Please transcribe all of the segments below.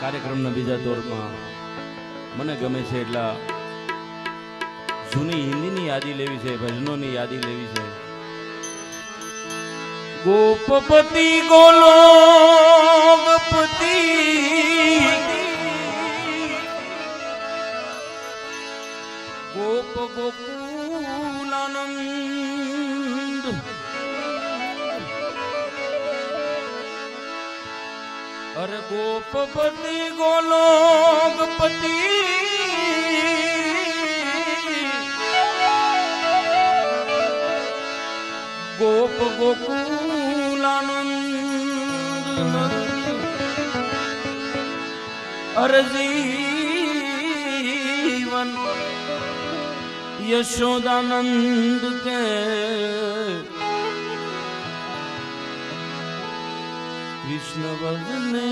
કાર્યક્રમના બીજા દોરમાં મને ગમે છે એટલા જૂની હિન્દીની યાદી લેવી છે, ભજનોની યાદી લેવી છે. ગોપપતિ ગોલોકપતિ ગોપ ગોકુલાનંદ અરે ગોપપતિ ગોલોકપતિ ગોપ ગોકુલાનંદ અરે જીવન यशोदानंद के कृष्ण वदने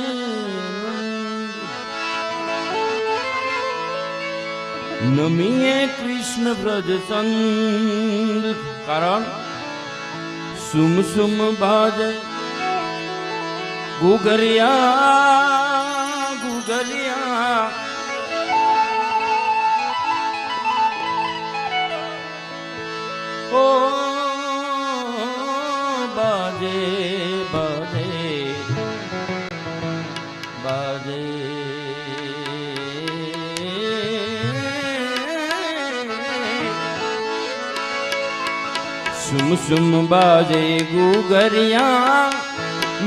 नमिए कृष्ण व्रज चंद कारण सुम सुम बाजे गुगरिया गुगरिया ओ बाजे बाजे बाजे सुम सुम बाजे गुगरिया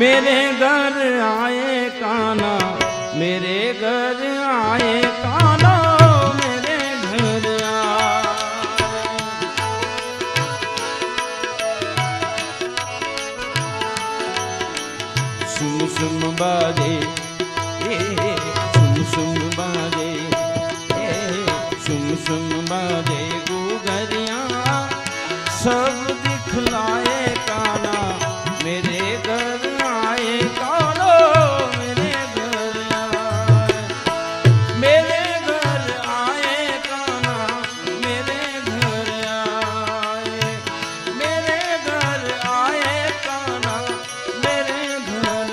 मेरे घर आए काना मेरे घर आए काना सुम सुम बाजे सुम सुम बाजे सुम सुम बाजे गुगरिया सब दिखलाए काना मेरे घर आए कानो मेरे घर आए मेरे घर आए काना मेरे घर आए मेरे घर आए काना मेरे घर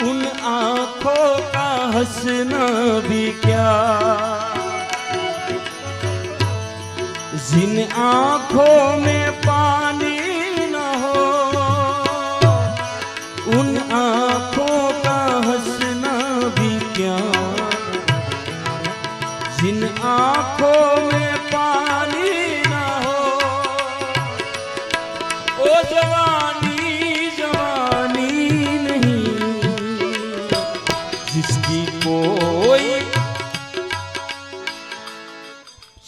उन आँखों का हंसना भी क्या जिन आँखों में पानी न हो उन आँखों का हंसना भी क्या जिन आँखों में पानी न हो ओ जवानी जवानी जिसकी कोई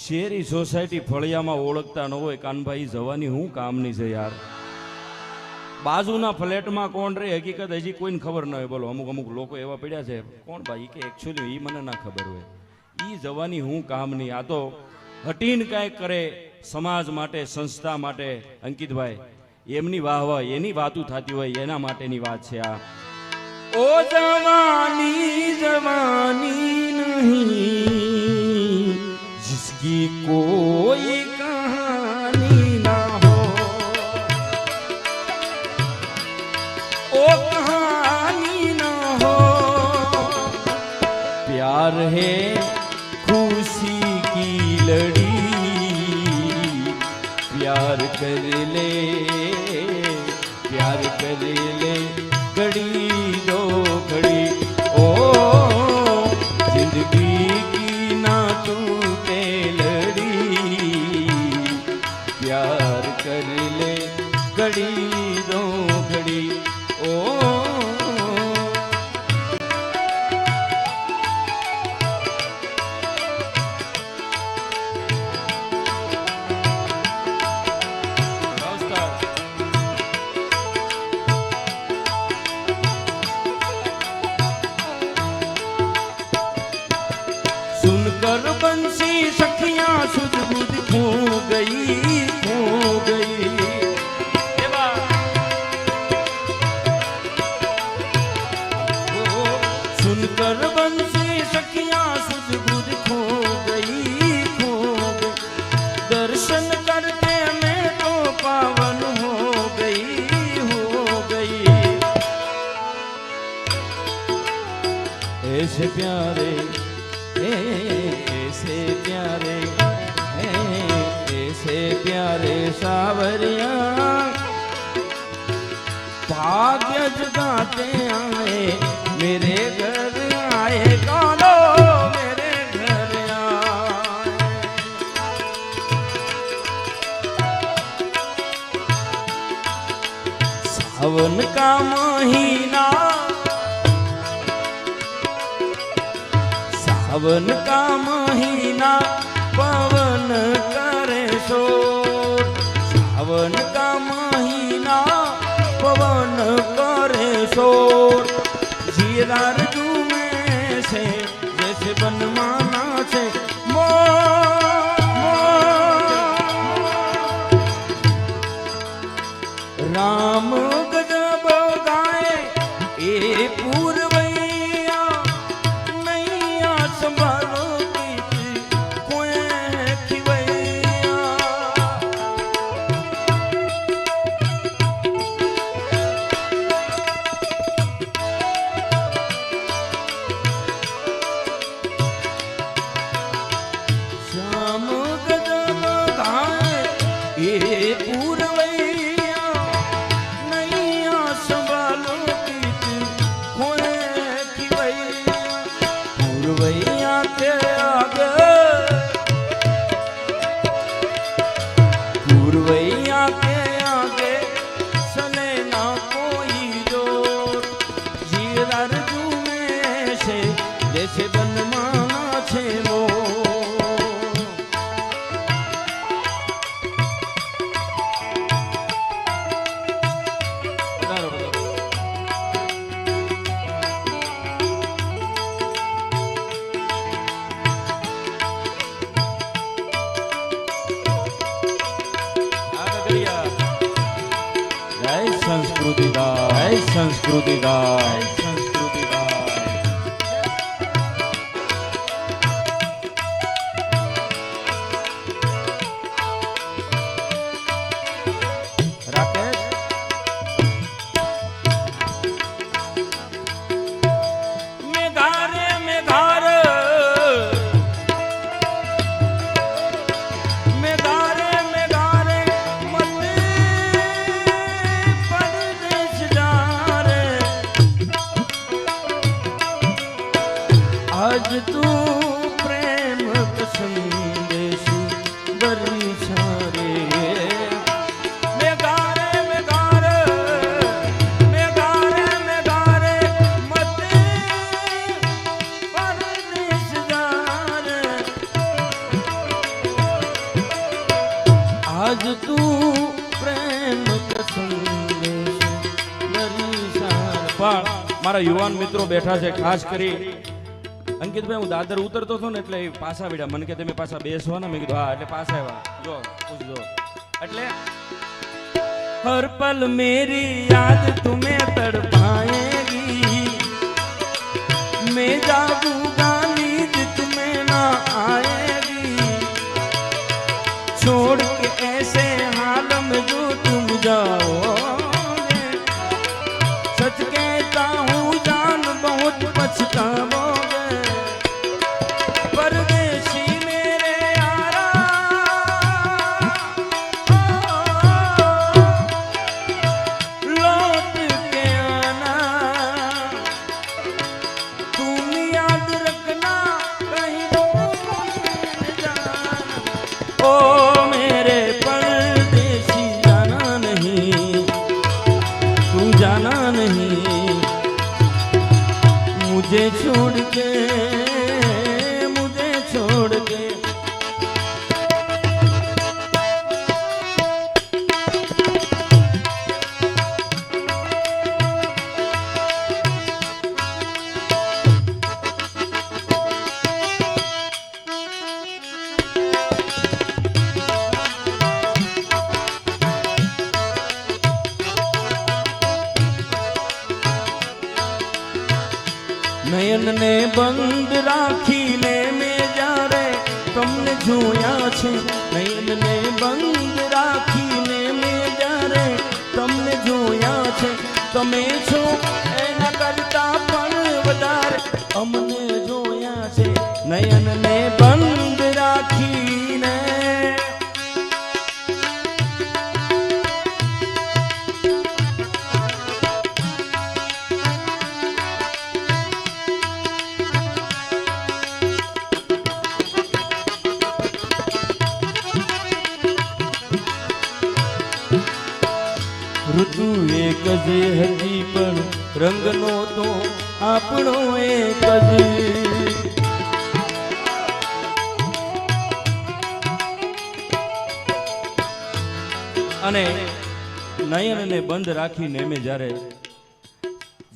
શેરી સોસાયટી ફળિયામાં ઓળખતા ન હોય કાનભાઈ જવાની હું કામની છે યાર. બાજુના ફ્લેટમાં કોણ રે હકીકત હજી કોઈને ખબર ન હોય. બોલો અમુક અમુક લોકો એવા પડ્યા છે કોણ ભાઈ કે એકચ્યુઅલી એ મને ના ખબર હોય. એ જવાની હું કામની. આ તો હટીને કાંઈક કરે સમાજ માટે સંસ્થા માટે. અંકિતભાઈ એમની વાહ વાહ એની વાતું થતી હોય એના માટેની વાત છે આ. ओ जवानी जवानी नहीं जिसकी कोई कहानी ना हो ओ कहानी ना हो प्यार है खुशी की लड़ी प्यार कर ले, प्यार कर ले घड़ी दो घड़ी, ओ जिंदगी की ना टूटे लड़ी, प्यार कर ले घड़ी दो घड़ी, ओ सुनकर बंसी सखियां सुध बुध खो गई, खो गई। सुनकर बंसी सखियां सुध बुध खो गई, खो गई। दर्शन करके मैं तो पावन हो गई, हो गई। ऐसे प्यारे, ऐसे प्यारे, ऐसे प्यारे सावरिया भाग्य जगाते आए, मेरे घर आए कौनो, मेरे घर आए। सावन का महीना, सावन का महीना पवन करे शोर, सावन का महीना पवन करे शोर। जीरार झूमे से जैसे बनमाना से राम गजब गाए ए पूर्वैया, नैया संभालो गीत कोए खिवैया। श्याम गजब गाए ए पूर्वैया, नैया संभालो गीत खोए खिवैया। पूर्वैया के आगे, पूर्वैया के आगे चले ना कोई जोर। जीरार झूमे से जैसे बनमाना छे मोर। जय संस्कृति गाय, जय संस्कृति गाय, संस्कृति गाय। राकेश मेघारे मेघारे, मेघारे मेघारे मत परदेश जा रे। आज तू प्रेम का संदेश बरसा रे। मेघारे मेघारे, मेघारे मेघारे मत परदेश जा रे। आज तू प्रेम का संदेश बरसा रे। मारा युवान મિત્રો બેઠા છે, ખાસ કરી અંકિતભાઈ, હું દાદર ઉતરતો હતો ને એટલે પાછા વિડા મને કે તમે પાછા બેસવાના, મેં કીધું હા, એટલે પાછા આવ્યા। જો પૂછજો એટલે हर पल मेरी याद तुम्हें तड़पाएगी, मैं जागूंगा नींद तुम्हें ना आएगी, छोड़ के ऐसे हाल में जो तुम जाओगे, सच कहता हूँ जान बहुत पछताओगे, परदेसी मेरे यारा। નયનને બંધ રાખીને મેં જ્યારે તમને જોયા છે, નયનને બંધ રાખીને મેં જ્યારે તમને જોયા છે, તમે છો એના કરતા પણ વધારે અમને જોયા છે, નયનને બંધ રાખીને. ઋતુ એક જ હતી પણ રંગનો તો આપણો એક જ. અને નયનને બંધ રાખીને મેં જ્યારે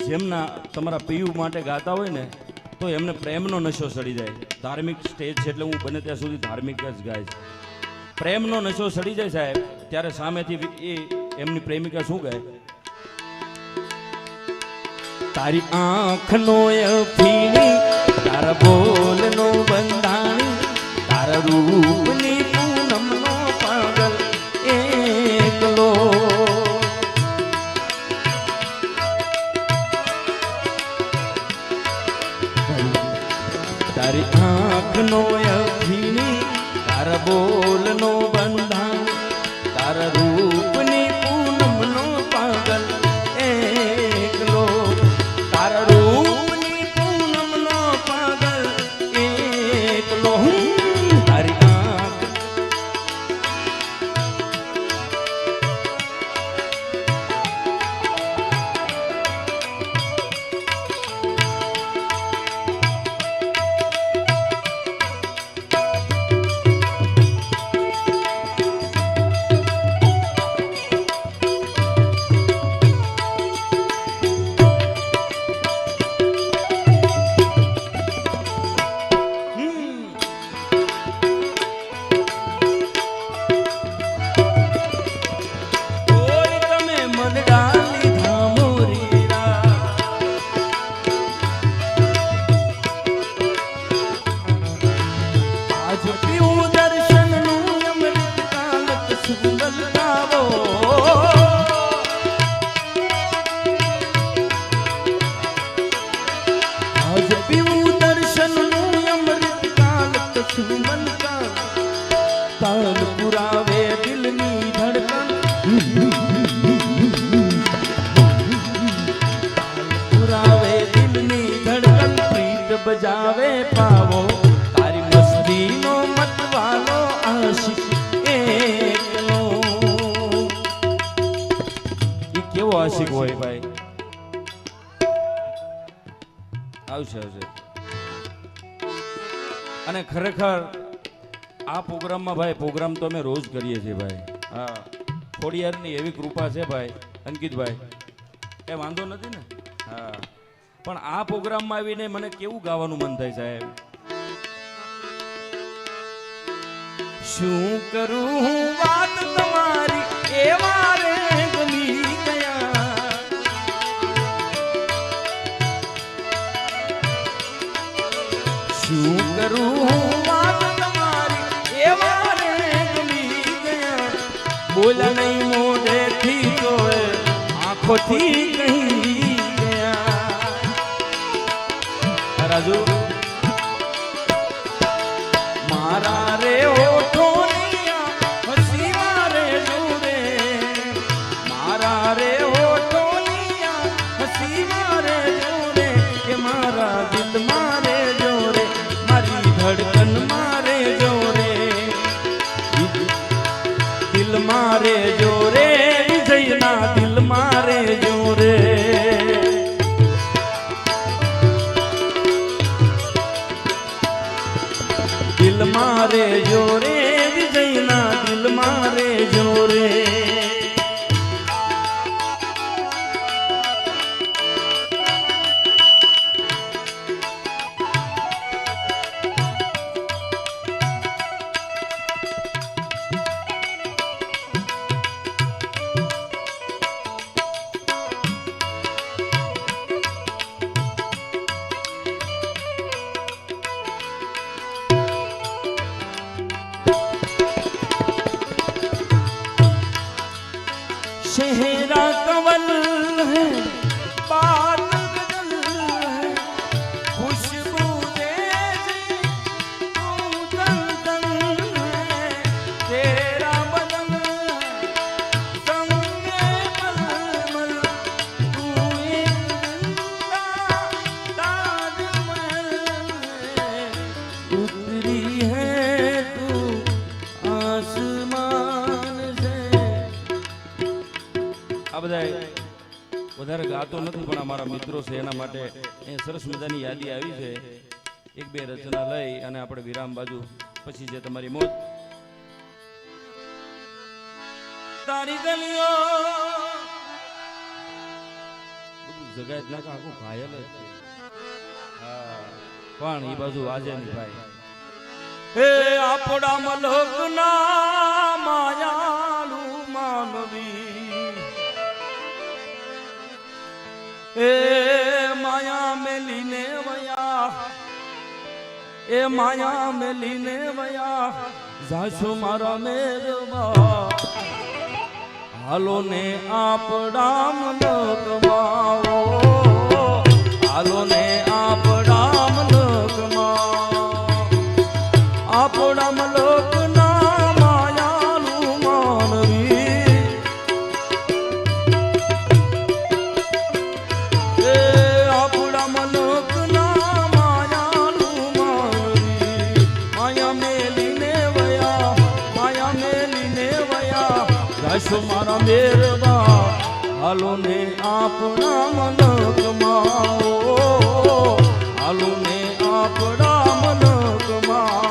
જેમના તમારા પિયુ માટે ગાતા હોય ને તો એમને પ્રેમનો નશો ચડી જાય. ધાર્મિક સ્ટેજ છે એટલે હું બને ત્યાં સુધી ધાર્મિક જ ગાઈશ. પ્રેમનો નશો ચડી જાય સાહેબ, ત્યારે સામેથી એ એમની પ્રેમિકા શું કહે? તારી આંખનો અફીણી, તારા બોલનો બંધાણી, તારા રૂપની પૂનમનો પાગલ એકલો. તારી આંખનો અફીણી, તારા બોલનો બંધાણી, તારા રૂપની પૂનમનો પાગલ એકલો. તારા રૂપની પૂનમનો પાગલ એકલો. તારી આંખ તાલ પુરાવે દિલની ધડકન, પુરાવે દિલની ધડકન, પ્રીત બજાવે પાવો, તારી મસ્તીનો મતવાલો આશિક એકલો. એ કેવો આશિક હોય ભાઈ? આવશે આવશે. અને ખરેખર આ પ્રોગ્રામમાં ભાઈ, પ્રોગ્રામ તો અમે રોજ કરીએ છીએ ભાઈ. હા, ખોડિયારની એવી કૃપા છે ભાઈ અંકિતભાઈ, એ વાંધો નથી ને. હા, પણ આ પ્રોગ્રામમાં આવીને મને કેવું ગાવાનું મન થાય સાહેબ. શું કરું હું વાત તમારી એવા રે ગમી ગયા, શું કરું હું વાત તમારી એવા રે ગમી ગયા, બોલા નહીં મોઢેથી તો આંખોથી કહી ગયા. રાજુ મારા રે ઓઠો હસી મારે જોરે, મારા રે ઓઠો હસી મારે જોરે, કે મારા દિલ મારે જોરે, મારી ધડકન મારે જોરે, દિલ મારે જોરે, વિજયના દિલ મારે જોરે. દિલ મારે જોરે, વિજયના દિલ મારે જોરે. चेहरा कमल है बात गजल है खुशबू जैसी तू चंदन है तेरा बदन संगे मलमल तू एक जिंदा ताजमहल है उतरी है तू आसमान से। આ બધા વધારે ગાતો નથી પણ અમારા મિત્રો છે એના માટે એ સરસ મજાની યાદી આવી છે. એક બે રચના લઈ અને આપણે વિરામ બાજુ પછી જે તમારી મોજ તારી ગલીઓ જગાત નાખા આખું ઘાયલ જ છે. હા પણ એ બાજુ આજે નહીં ભાઈ હે આપણા મલકના માયાલુ માનવી એ માયા મેલીને વયા એ માયા મેલીને વયા જાશો મારા મેરવા હાલો ને આપણા મલકમાં હાલો ને આપણા મલકમાં આપણા મલકના માયાલુ માનવી એ આપણા મલકના માયાલુ માનવી માયા મેલીને વયા જાશો મારા મેરવા હાલો ને આપણા મલકમાં હાલો ને આપણા મલકમાં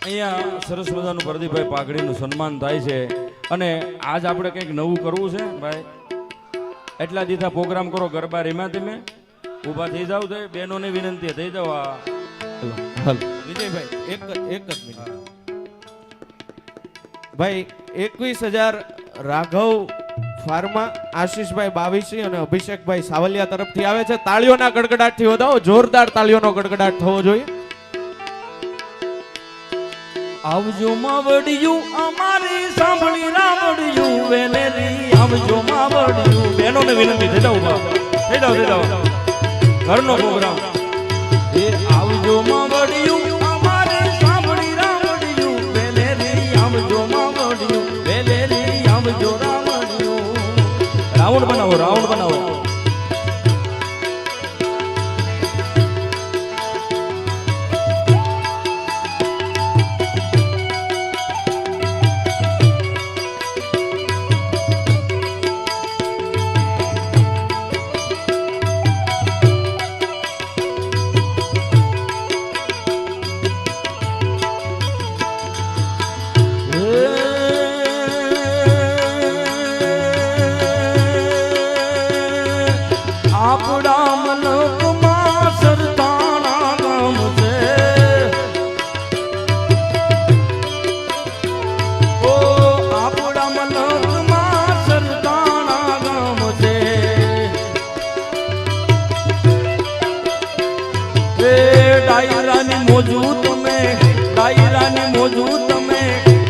અહીંયા સરસ મજાનું પ્રદીપભાઈ પાઘડીનું સન્માન થાય છે અને આજ આપણે કંઈક નવું કરવું છે ભાઈ. એટલા દીધા પ્રોગ્રામ કરો ગરબા રેમાં તમે ઊભા થઈ જાવ તો બહેનોને વિનંતી થઈ જાવ. આ વિજયભાઈ એક જ મિનિટ ભાઈ 21,000 રાઘવ ફાર્મા આશીષભાઈ બાવીસી અને અભિષેકભાઈ સાવલિયા તરફથી આવે છે. તાળીઓના ગડગડાટથી વધાવો, જોરદાર તાળીઓનો ગડગડાટ થવો જોઈએ. આવજો માવડિયું અમારી સાંભળી રાવડિયું વેલેરી આવજો માવડિયું. બહેનોને વિનંતી થઈ જાવ થઈ જાવ ઘરનો પ્રોગ્રામ એ આવજો માવડિયું અમારી સાંભળી રાવડિયું વેલેરી આવજો માવડિયું વેલેરી આવજો રાવડિયું. રાઉન્ડ બનાવો આપણા મલકમાં સરતાણા ગામ છે. ઓ આપણા મલકમાં સરતાણા ગામ છે. એ ડાયરાની મોજુ તમે ડાયરાની મોજુ તમે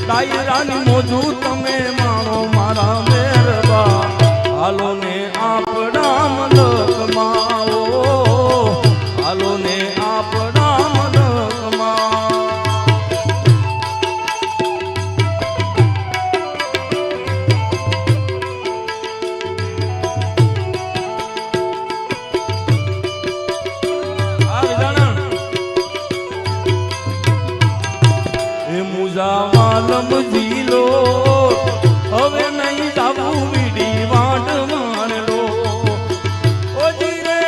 ડાયરાની મોજુ તમે માણો મારા મેરબા હાલો ને આપણા મલકમાં હાલો ને આપણા મલકમાં મુજાવાલમ જીલો હવે નહીં જાવું વીડી વાટ મારલો ઓ જીરે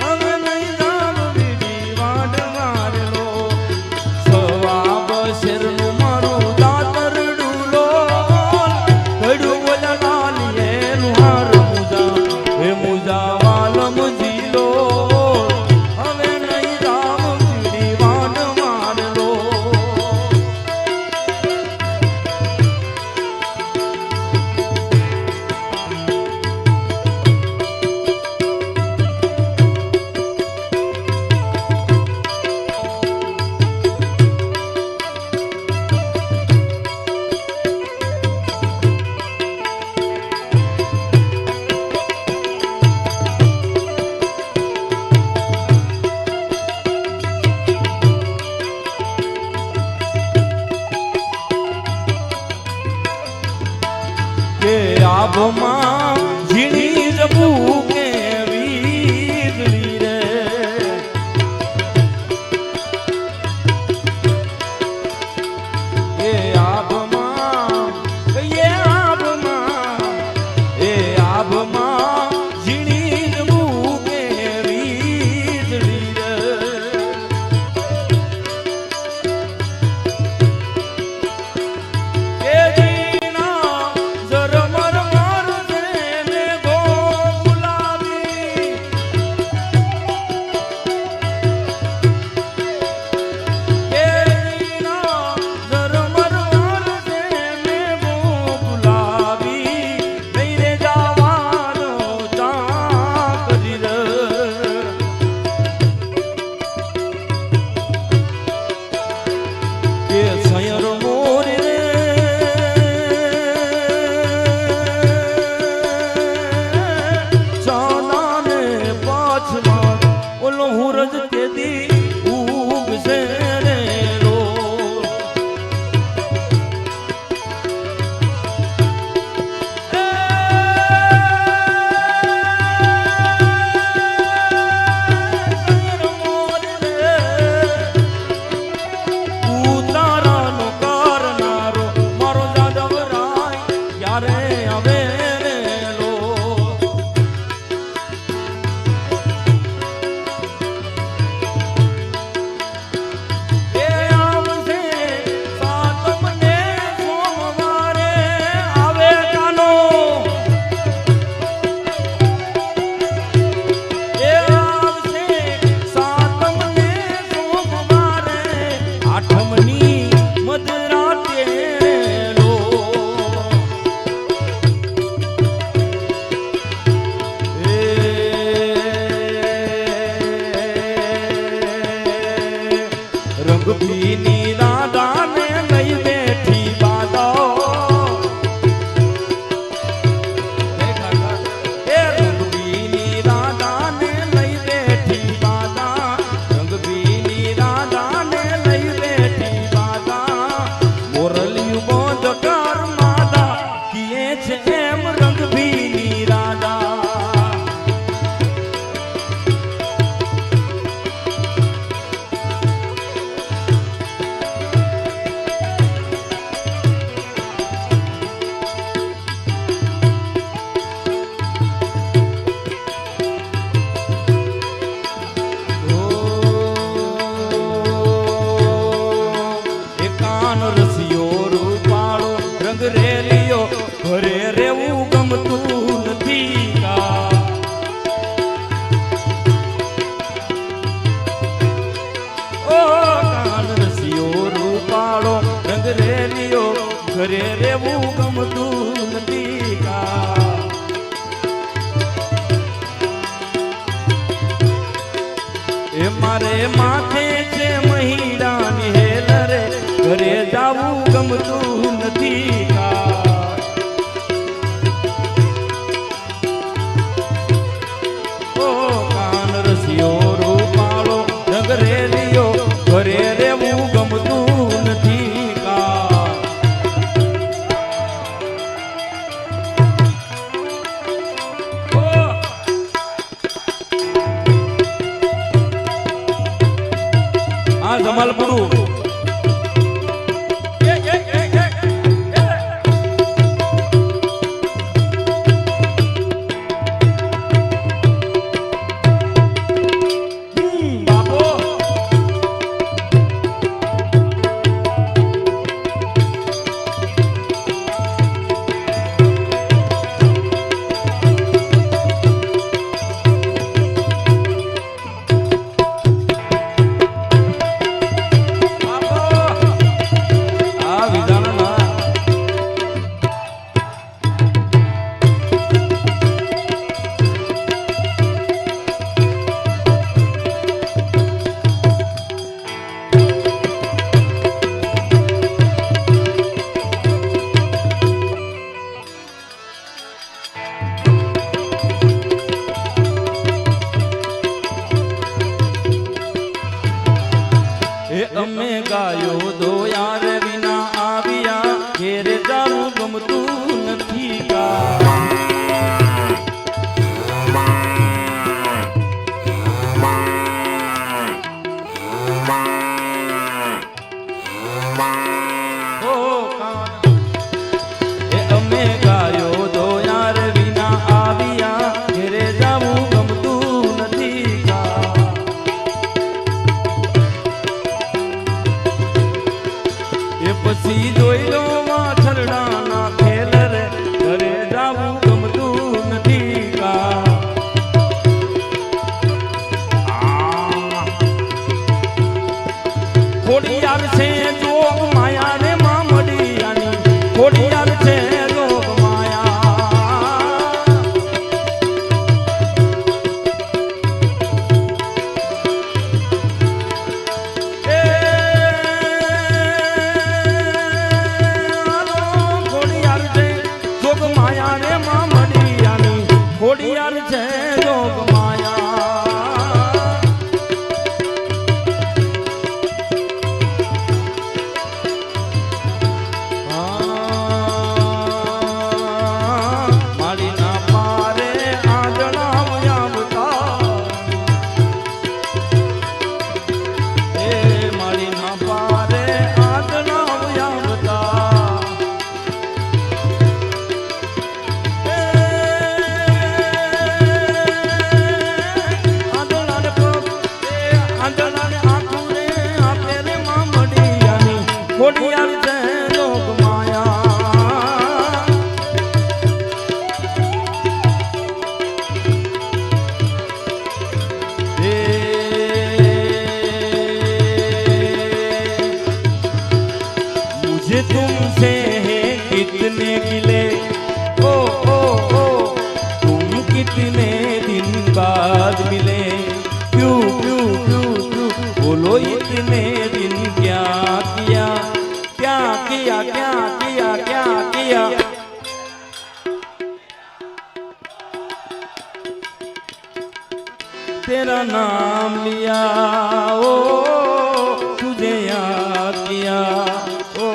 હવે નહીં જાવું વીડી વાટ મારલો સવા બશેરનું મારું દાતરડું લો કડું બોલા લાલીએ નુહાર મુજા હે મુજાવાલમ જીલો કે આભમાં ઝીણી જબુ કે વીજળી રે એ આભમાં ઝીણી જબુ કે વીજળી રે રંગભીની રાધાને લઈ બેઠી બાદો એ રંગભીની રાધાને લઈ બેઠી બાદા રંગભીની રાધાને લઈ બેઠી બાદા મોરલિયું બોધ કર માદા કીએ છે એમ રંગભીની રાધા રેલિયો ઘરે રેવું ગમતું નથી કા ઓ કાન રસિયો રૂપાળો રંગ રેલિયો ઘરે રેવું ગમતું નથી કા એ મારે માથે છે મહિડાની હેલ રે ઘરે જાવું ગમતું નથી કા ગાયો દો યાર વિના આવ્યા ઘેરે જાવું ગમતું નથી કા ઓ કાન એ અમે ગાયો દો યાર વિના આવ્યા ઘેરે જાવું ગમતું નથી કા એ પછી જોઈ લો વાછરડાના ખેલ રે ઘરે જાવું ગમતું નથી કા ખોડિયાર છે જોગ માયા રે મામડિયાની ખોડિયાર છે જોગ માયા એ ખોડિયાર છે જોગ માયા રે મામડિયાની ખોડિયાર છે જોગ માયા માળીના પારે આંધળા આવતા એ માળીના પારે આંધળા આવતા આંધળાને પગ આંધળાને આંખું રે આપે રે મામડિયાની ખોડિયાર છે લોક માયા मुझे तुमसे है कितने गिले ओ तुम कितने दिन बाद मिले क्यों क्यों क्यों क्यों बोलो इतने दिन क्या किया क्या किया क्या किया क्या किया तेरा नाम लिया ओ तुझे याद किया ओ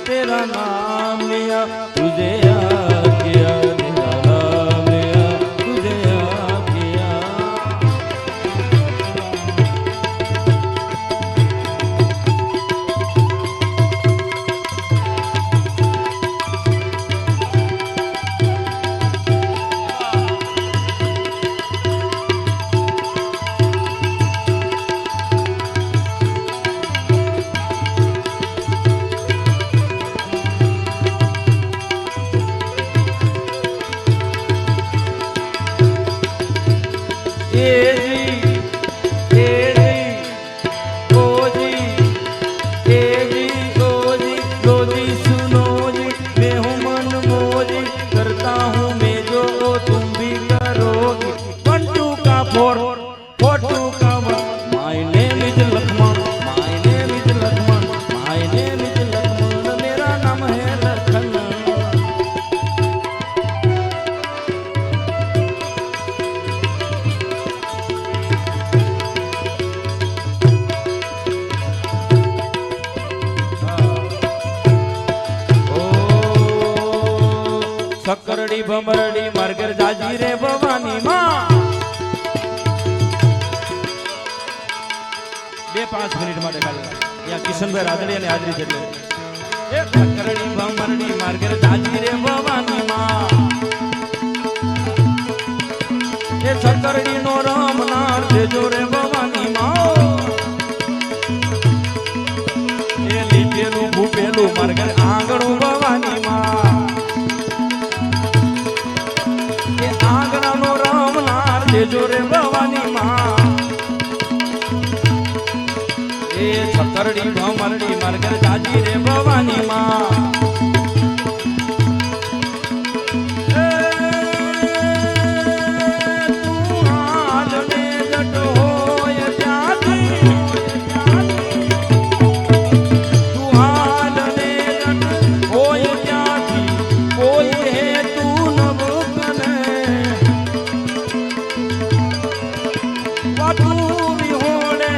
तेरा नाम लिया तुझे याद किया तेरा नाम लिया तुझे याद किया करता हूँ मैं जो तुम भी करोगे 1 2 का 4 4 2 का 1 my name is Lakshman my name is Lakshman my name is Lakshman मेरा नाम है लखन सकरड़ी भमरड़ी मरगर जाजी रे भवानी माँ 2-5 મિનિટ માટે ખાલી ત્યાં કિશનભાઈ રાદડિયા ની હાજરી છે એટલે એ सकरड़ी भमरड़ी मरगर जाजी रे भवानी माँ એ सकरड़ी નો રામનાર દેજો રે ભવાની માँ એ લીધેલું ભૂપેલું મરગર આંગણું ભવાની માँ આંગણાનો રામનાર દેજો રે ભવાની માં એ सकरड़ी भमरड़ी मरगर जाजी रे भવાની માં તું હાલ ને જટ હોય ત્યાંથી તું હાલ ને જટ હોય ત્યાંથી કોઈ હે તું નવ કને વાતું વિહોળે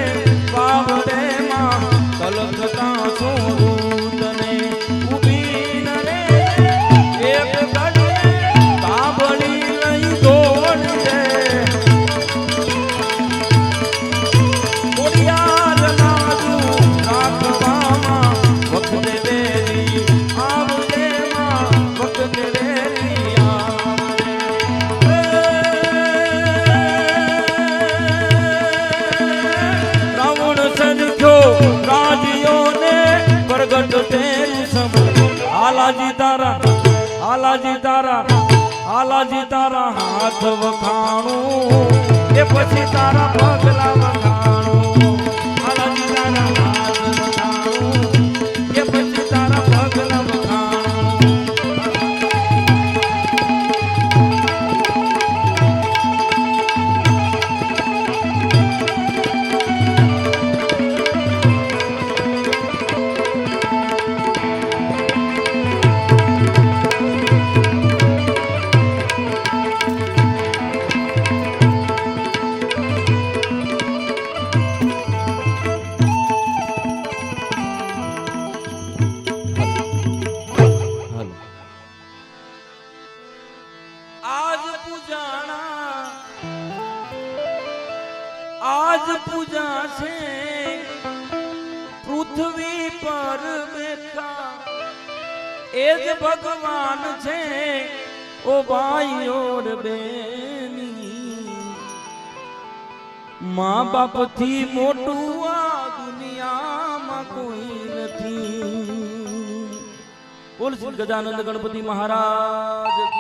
બાવડે માં કલકતા સુરતને ઊભી ન રે એક ઘડી કાબળી લઈ દોડજે કોડિયાર નાજુ રાખવામાં વખતે વેરી આવજે માં વખતે વેરી આવજે રાવણ સજ્જો રાજ્યોને પ્રગટ તેરી સમ હાલાજી તારા હાથ વખાણું એ પછી તારા પગલા વખાણું હાલાજી તારા હાથ વખાણું એ પછી તારા પગલા વખાણું આજ પૂજા છે પૃથ્વી પર બેઠા એ જ ભગવાન છે ઓ ભાઈઓ રે બેની મા બાપ થી મોટું આ દુનિયામાં કોઈ નથી બોલ શ્રી ગજાનંદ ગણપતિ મહારાજ